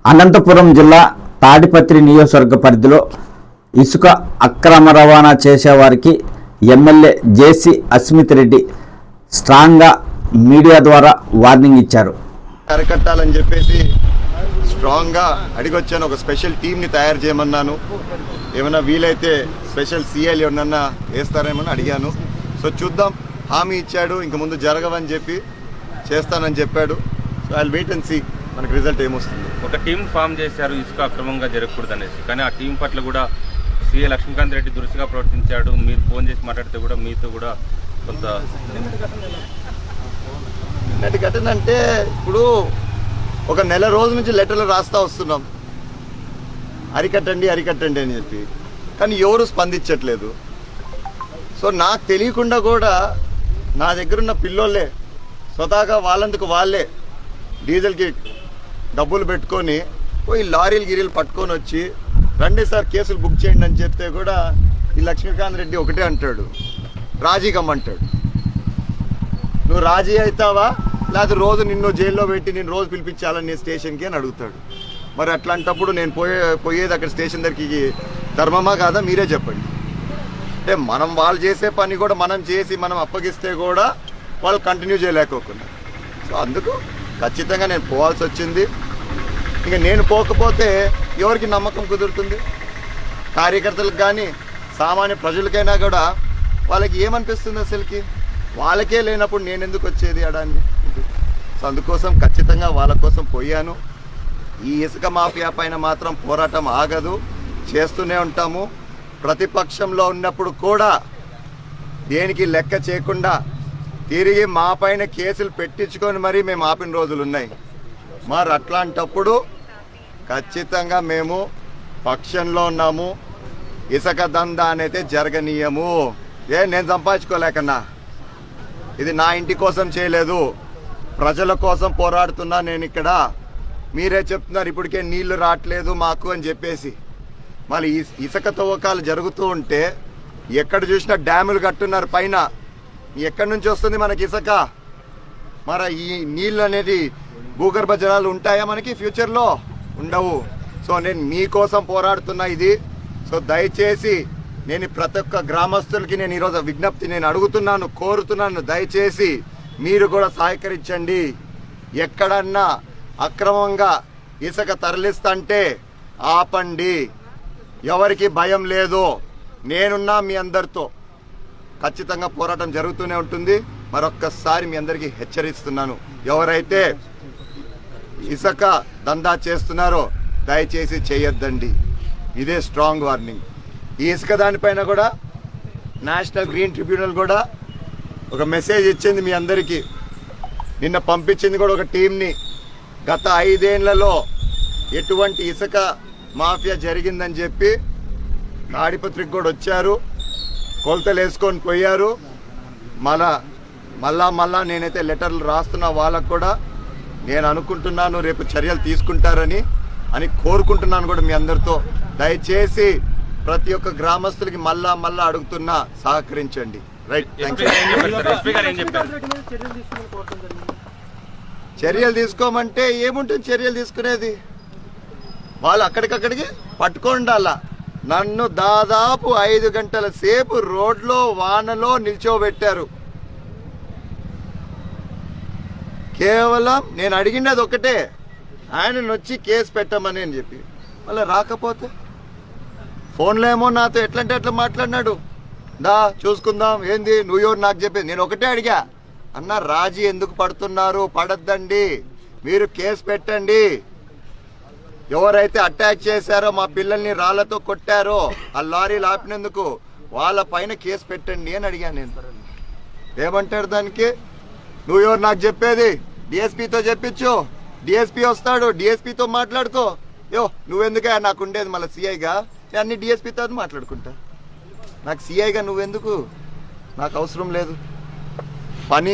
అనంతపురం జిల్లా తాడిపత్రి నియోజకవర్గ పరిధిలో ఇసుక అక్రమ రవాణా చేసేవారికి ఎమ్మెల్యే జేసీ అస్మిత్ రెడ్డి స్ట్రాంగ్గా మీడియా ద్వారా వార్నింగ్ ఇచ్చారు. అరికట్టాలని చెప్పేసి స్ట్రాంగ్గా అడిగొచ్చాను. ఒక స్పెషల్ టీంని తయారు చేయమన్నాను. ఏమైనా వీలైతే స్పెషల్ సీఎల్ ఎవరన్నా వేస్తారేమని అడిగాను. సో చూద్దాం. హామీ ఇచ్చాడు, ఇంక ముందు జరగవని చెప్పి చేస్తానని చెప్పాడు. So I wait and see మనకి రిజల్ట్ ఏమొస్తుంది. ఒక టీం ఫామ్ చేశారు ఇసుక అక్రమంగా జరగకూడదు అనేసి, కానీ ఆ టీం పట్ల కూడా సీఏ లక్ష్మీకాంత్ రెడ్డి దురుసుగా ప్రవర్తించాడు. మీరు ఫోన్ చేసి మాట్లాడితే కూడా మీతో కూడా కొంత నిన్నటి ఘటన అంటే ఇప్పుడు ఒక నెల రోజు నుంచి లెటర్లు రాస్తా వస్తున్నాం, అరికట్టండి అరికట్టండి అని చెప్పి, కానీ ఎవరు స్పందించట్లేదు. సో నాకు తెలియకుండా కూడా నా దగ్గర ఉన్న పిల్లోళ్ళే స్వతహాగా వాళ్ళందుకు వాళ్ళే డీజిల్కి డబ్బులు పెట్టుకొని పోయి లారీలు గిరీలు పట్టుకొని వచ్చి రండి సార్ కేసులు బుక్ చేయండి అని చెప్తే కూడా ఈ లక్ష్మీకాంత్ రెడ్డి ఒకటే అంటాడు, రాజీ కమ్మంటాడు. నువ్వు రాజీ అవుతావా లేకపోతే రోజు నిన్ను జైల్లో పెట్టి నేను రోజు పిలిపించాలని స్టేషన్కి అని అడుగుతాడు. మరి అట్లాంటప్పుడు నేను పోయేది అక్కడ స్టేషన్ దగ్గరికి ధర్మమా కాదా మీరే చెప్పండి. అంటే మనం వాళ్ళు చేసే పని కూడా మనం చేసి మనం అప్పగిస్తే కూడా వాళ్ళు కంటిన్యూ చేయలేకపోతున్నారు. సో అందుకు ఖచ్చితంగా నేను పోవాల్సి వచ్చింది. ఇంకా నేను పోకపోతే ఎవరికి నమ్మకం కుదురుతుంది? కార్యకర్తలకు కానీ సామాన్య ప్రజలకైనా కూడా వాళ్ళకి ఏమనిపిస్తుంది? అసలుకి వాళ్ళకే లేనప్పుడు నేను ఎందుకు వచ్చేది అడాన్ని? సో అందుకోసం ఖచ్చితంగా వాళ్ళ కోసం పోయాను. ఈ ఇసుక మాఫియా పైన మాత్రం పోరాటం ఆగదు, చేస్తూనే ఉంటాము. ప్రతిపక్షంలో ఉన్నప్పుడు కూడా దేనికి లెక్క చేయకుండా తిరిగి మా పైన కేసులు పెట్టించుకొని మరీ మేము ఆపిన రోజులు ఉన్నాయి. మరి అట్లాంటప్పుడు ఖచ్చితంగా మేము పక్షంలో ఉన్నాము. ఇసుక దందా అనేది జరగనీయము. నేను సంపాదించుకోలేకన్నా, ఇది నా ఇంటి కోసం చేయలేదు, ప్రజల కోసం పోరాడుతున్నా నేను ఇక్కడ. మీరే చెప్తున్నారు ఇప్పటికే నీళ్లు రావట్లేదు మాకు అని చెప్పేసి. మళ్ళీ ఇసుక తవ్వకాలు జరుగుతూ ఉంటే ఎక్కడ చూసినా డ్యాములు కట్టున్నారు పైన. ఎక్కడి నుంచి వస్తుంది మనకి ఇసుక? మరి ఈ నీళ్ళు అనేది భూగర్భ జలాలు ఉంటాయా మనకి ఫ్యూచర్లో? ఉండవు. సో నేను మీకోసం పోరాడుతున్నా ఇది. సో దయచేసి నేను ప్రతి ఒక్క గ్రామస్తులకి నేను ఈరోజు విజ్ఞప్తి నేను అడుగుతున్నాను, కోరుతున్నాను, దయచేసి మీరు కూడా సహకరించండి. ఎక్కడన్నా అక్రమంగా ఇసుక తరలిస్తుంటే ఆపండి. ఎవరికి భయం లేదు, నేనున్నా మీ అందరితో. ఖచ్చితంగా పోరాటం జరుగుతూనే ఉంటుంది. మరొక్కసారి మీ అందరికీ హెచ్చరిస్తున్నాను, ఎవరైతే ఇసుక దందా చేస్తున్నారో దయచేసి చేయొద్దండి. ఇదే స్ట్రాంగ్ వార్నింగ్. ఈ ఇసుక దానిపైన కూడా నేషనల్ గ్రీన్ ట్రిబ్యునల్ కూడా ఒక మెసేజ్ ఇచ్చింది మీ అందరికీ. నిన్న పంపించింది కూడా ఒక టీంని. గత 5 ఏళ్లలో ఎటువంటి ఇసుక మాఫియా జరిగిందని చెప్పి తాడిపత్రికి కూడా వచ్చారు, కొలతలు వేసుకొని పోయారు. మళ్ళా నేనైతే లెటర్లు రాస్తున్నా వాళ్ళకు కూడా. నేను అనుకుంటున్నాను రేపు చర్యలు తీసుకుంటారని కోరుకుంటున్నాను కూడా మీ అందరితో. దయచేసి ప్రతి ఒక్క గ్రామస్తులకి మళ్ళా అడుగుతున్నా, సహకరించండి. Right, thank you. చర్యలు తీసుకోమంటే ఏముంటుంది చర్యలు తీసుకునేది? వాళ్ళు అక్కడికక్కడికి పట్టుకోండాల. నన్ను దాదాపు 5 గంటల సేపు రోడ్లో వానలో నిల్చోబెట్టారు. కేవలం నేను అడిగినది ఒకటే, ఆయనను వచ్చి కేసు పెట్టమని అని చెప్పి. మళ్ళీ రాకపోతే ఫోన్లో ఏమో నాతో ఎట్లంటే ఎట్లా మాట్లాడినాడు. దా చూసుకుందాం, ఏంది నువ్వెవరు నాకు చెప్పేది. నేను ఒకటే అడిగా, అన్న రాజీ ఎందుకు పడుతున్నారు? పడద్దండి, మీరు కేసు పెట్టండి. ఎవరైతే అటాక్ చేశారో, మా పిల్లల్ని రాళ్లతో కొట్టారో, ఆ లారీలు ఆపినందుకు వాళ్ళ పైన కేసు పెట్టండి అని అడిగాను నేను. ఏమంటాడు దానికి? నువ్వెవరు నాకు చెప్పేది? డిఎస్పీతో చెప్పించు, డిఎస్పీ వస్తాడు, డిఎస్పీతో మాట్లాడుకో. నువ్వెందుకే నాకు ఉండేది మళ్ళీ సిఐగా? నేను అన్ని డిఎస్పీతో మాట్లాడుకుంటా. నాకు సిఐగా నువ్వెందుకు? నాకు అవసరం లేదు. పని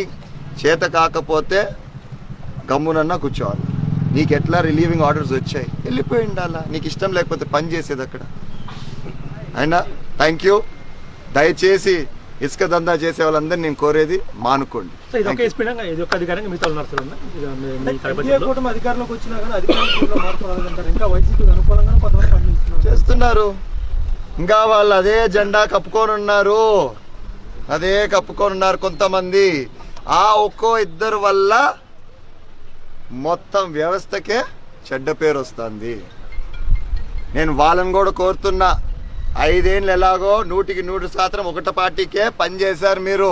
చేత కాకపోతే గమ్మునన్నా కూర్చోవాలి. నీకు ఎట్లా రిలీవింగ్ ఆర్డర్స్ వచ్చాయి, వెళ్ళిపోయి ఉండాలా. నీకు ఇష్టం లేకపోతే పని చేసేది అక్కడ. అయినా థ్యాంక్ యూ. దయచేసి ఇసుక దందా చేసే వాళ్ళందరినీ నేను కోరేది మానుకోండి. చేస్తున్నారు, ఇంకా వాళ్ళు అదే జెండా కప్పుకొని ఉన్నారు, కొంతమంది. ఆ ఒక్కో ఇద్దరు వల్ల మొత్తం వ్యవస్థకే చెడ్డ పేరు వస్తుంది. నేను వాళ్ళని కూడా కోరుతున్నా, 5 ఏళ్ళు ఎలాగో 100% ఒకట పార్టీకే పనిచేశారు మీరు.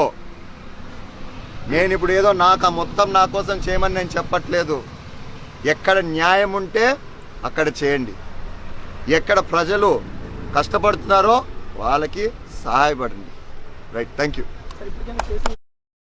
నేను ఇప్పుడు ఏదో మొత్తం నా కోసం చేయమని నేను చెప్పట్లేదు. ఎక్కడ న్యాయం ఉంటే అక్కడ చేయండి, ఎక్కడ ప్రజలు కష్టపడుతున్నారో వాళ్ళకి సహాయపడండి. Right, thank you.